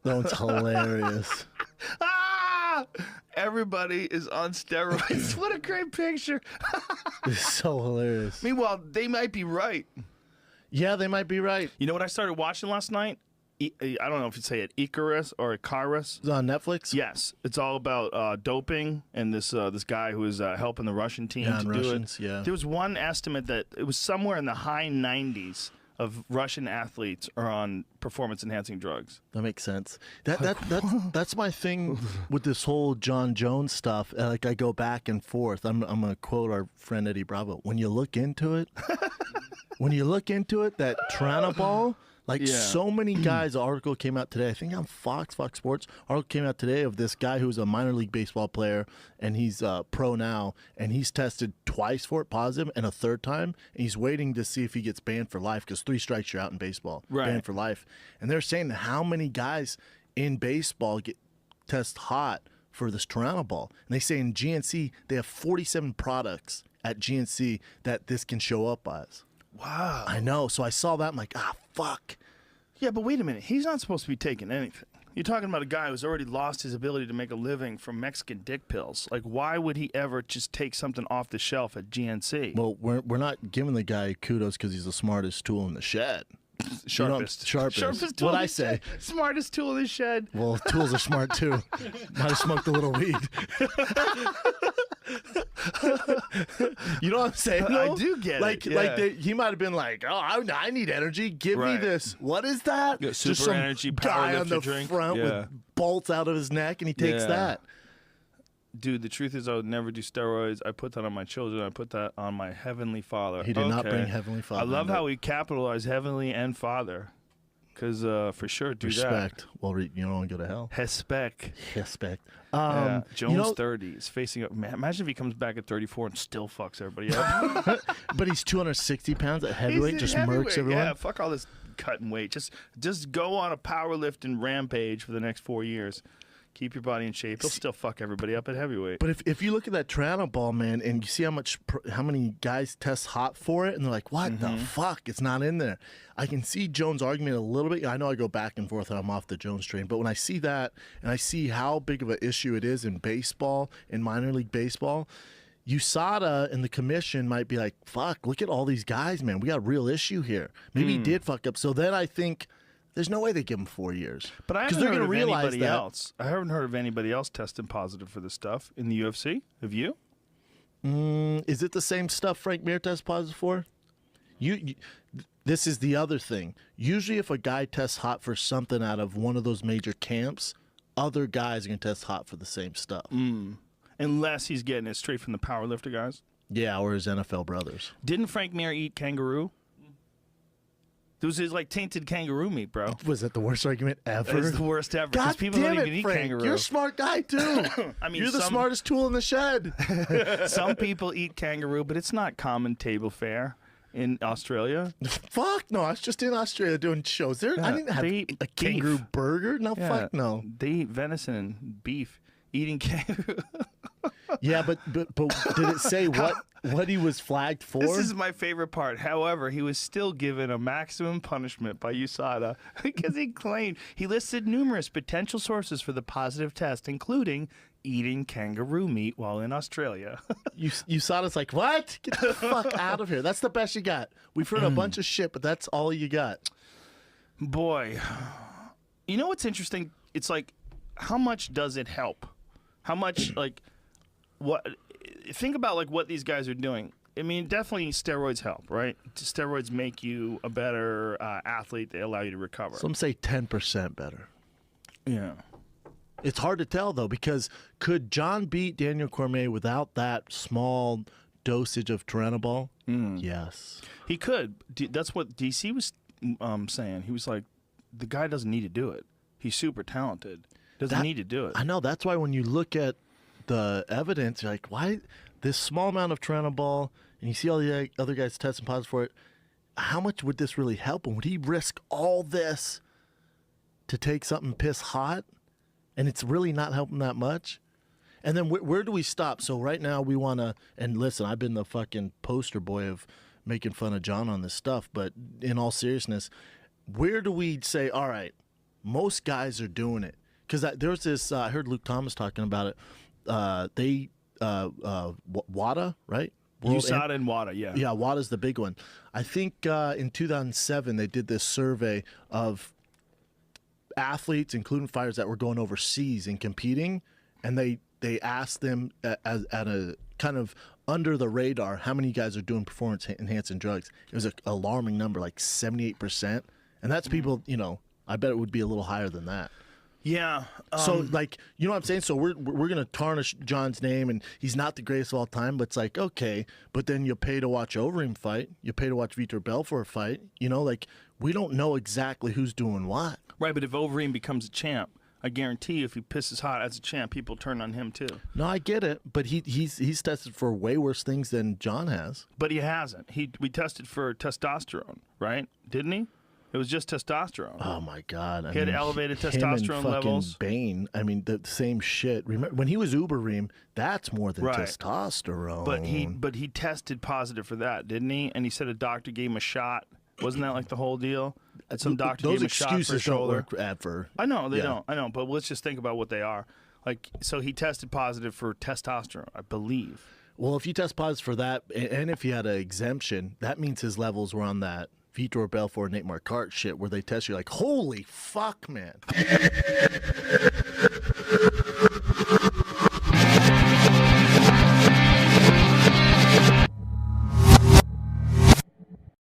That one's hilarious. Ah! Everybody is on steroids. What a great picture. It's so hilarious. Meanwhile, they might be right. Yeah, they might be right. You know what I started watching last night? I don't know if you say it Icarus or Icarus. It's on Netflix? Yes, it's all about doping and this guy who was helping the Russian team to Russians, do it. yeah. There was one estimate that it was somewhere in the high 90s of Russian athletes are on performance-enhancing drugs. That makes sense. That's my thing with this whole Jon Jones stuff. Like, I go back and forth. I'm going to quote our friend Eddie Bravo. When you look into it, that Tranabol, like so many guys, an article came out today, I think on Fox Sports, article came out today of this guy who's a minor league baseball player, and he's pro now, and he's tested twice for it positive and a third time, and he's waiting to see if he gets banned for life, because 3 strikes you're out in baseball, banned for life. And they're saying how many guys in baseball test hot for this Tranabol. And they say in GNC, they have 47 products at GNC that this can show up as. Wow. I know. So I saw that. I'm like, fuck. Yeah, but wait a minute. He's not supposed to be taking anything. You're talking about a guy who's already lost his ability to make a living from Mexican dick pills. Like, why would he ever just take something off the shelf at GNC? Well, we're not giving the guy kudos because he's the smartest tool in the shed. Sharpest. Sharpest. What'd I say? Smartest tool in the shed. Well, tools are smart too. Might have smoked a little weed. You know what I'm saying? Though? I do get it. He might have been like, "Oh, I need energy. Give me this. What is that?" Yeah, Just super energy guy on the drink. front with bolts out of his neck, and he takes that. Dude, the truth is I would never do steroids. I put that on my children. I put that on my Heavenly Father. He did not bring Heavenly Father. I love how we capitalize Heavenly and Father. Because for sure, do Respect. that. Well, you don't want to go to hell. Respect. Respect. Jones 30 is facing up. Man, imagine if he comes back at 34 and still fucks everybody up. But he's 260 pounds at heavyweight, just murks everyone. Yeah, fuck all this cutting weight. Just go on a powerlifting rampage for the next 4 years. Keep your body in shape. He'll still fuck everybody up at heavyweight. But if you look at that Tranabol, man, and you see how many guys test hot for it, and they're like, what the fuck? It's not in there. I can see Jones' argument a little bit. I know I go back and forth and I'm off the Jones train. But when I see that and I see how big of an issue it is in baseball, in minor league baseball, USADA and the commission might be like, fuck, look at all these guys, man. We got a real issue here. Maybe he did fuck up. So then I think there's no way they give him 4 years. But I haven't heard of anybody else. I haven't heard of anybody else testing positive for this stuff in the UFC. Have you? Is it the same stuff Frank Mir tests positive for? This is the other thing. Usually if a guy tests hot for something out of one of those major camps, other guys are going to test hot for the same stuff. Unless he's getting it straight from the powerlifter guys. Yeah, or his NFL brothers. Didn't Frank Mir eat kangaroo? It was his tainted kangaroo meat, bro. Was that the worst argument ever? It was the worst ever. God people damn don't it, even eat Frank. kangaroo. You're a smart guy too. I mean, you're the smartest tool in the shed. Some people eat kangaroo, but it's not common table fare in Australia. Fuck no! I was just in Australia doing shows there. I didn't have a kangaroo burger. No, fuck no. They eat venison and beef. Eating kangaroo. Yeah, but did it say what he was flagged for? This is my favorite part. However, he was still given a maximum punishment by USADA because he claimed he listed numerous potential sources for the positive test, including eating kangaroo meat while in Australia. USADA's like, what? Get the fuck out of here. That's the best you got. We've heard a bunch of shit, but that's all you got. Boy, you know what's interesting? It's like, how much does it help? How much, what? Think about what these guys are doing. I mean, definitely steroids help, right? Steroids make you a better athlete. They allow you to recover. Some say 10% better. Yeah. It's hard to tell, though, because could John beat Daniel Cormier without that small dosage of Tranabol? Yes. He could. That's what DC was saying. He was like, the guy doesn't need to do it. He's super talented. Doesn't need to do it. I know. That's why when you look at the evidence, you're like, why this small amount of Tranabol, and you see all the other guys testing positive for it, how much would this really help him? Would he risk all this to take something piss hot, and it's really not helping that much? And then where do we stop? So right now we want to, and listen, I've been the fucking poster boy of making fun of John on this stuff, but in all seriousness, where do we say, all right, most guys are doing it. Because there was this, I heard Luke Thomas talking about it. WADA, right? USADA and WADA, yeah. Yeah, WADA's the big one. I think in 2007 they did this survey of athletes, including fighters, that were going overseas and competing, and they asked them at a kind of under the radar how many guys are doing performance enhancing drugs. It was an alarming number, like 78%, and that's people. I bet it would be a little higher than that. Yeah. So, like, you know what I'm saying? So we're going to tarnish Jon's name, and he's not the greatest of all time, but it's like, okay, but then you pay to watch Overeem fight. You pay to watch Vitor Belfort fight. Like, we don't know exactly who's doing what. Right, but if Overeem becomes a champ, I guarantee you if he pisses hot as a champ, people turn on him too. No, I get it, but he's tested for way worse things than Jon has. But he hasn't. We tested for testosterone, right? Didn't he? It was just testosterone. Oh my God! He had elevated testosterone levels. Bane, the same shit. Remember when he was Ubereem? That's more than testosterone. But he tested positive for that, didn't he? And he said a doctor gave him a shot. Wasn't that like the whole deal? Some doctor gave him a shot for his shoulder. Those excuses don't work for. I know they don't. I know, but let's just think about what they are. Like, so he tested positive for testosterone, I believe. Well, if you test positive for that, and if he had an exemption, that means his levels were on that Vitor Belfort, Nate Marquardt shit, where they test you like, holy fuck, man.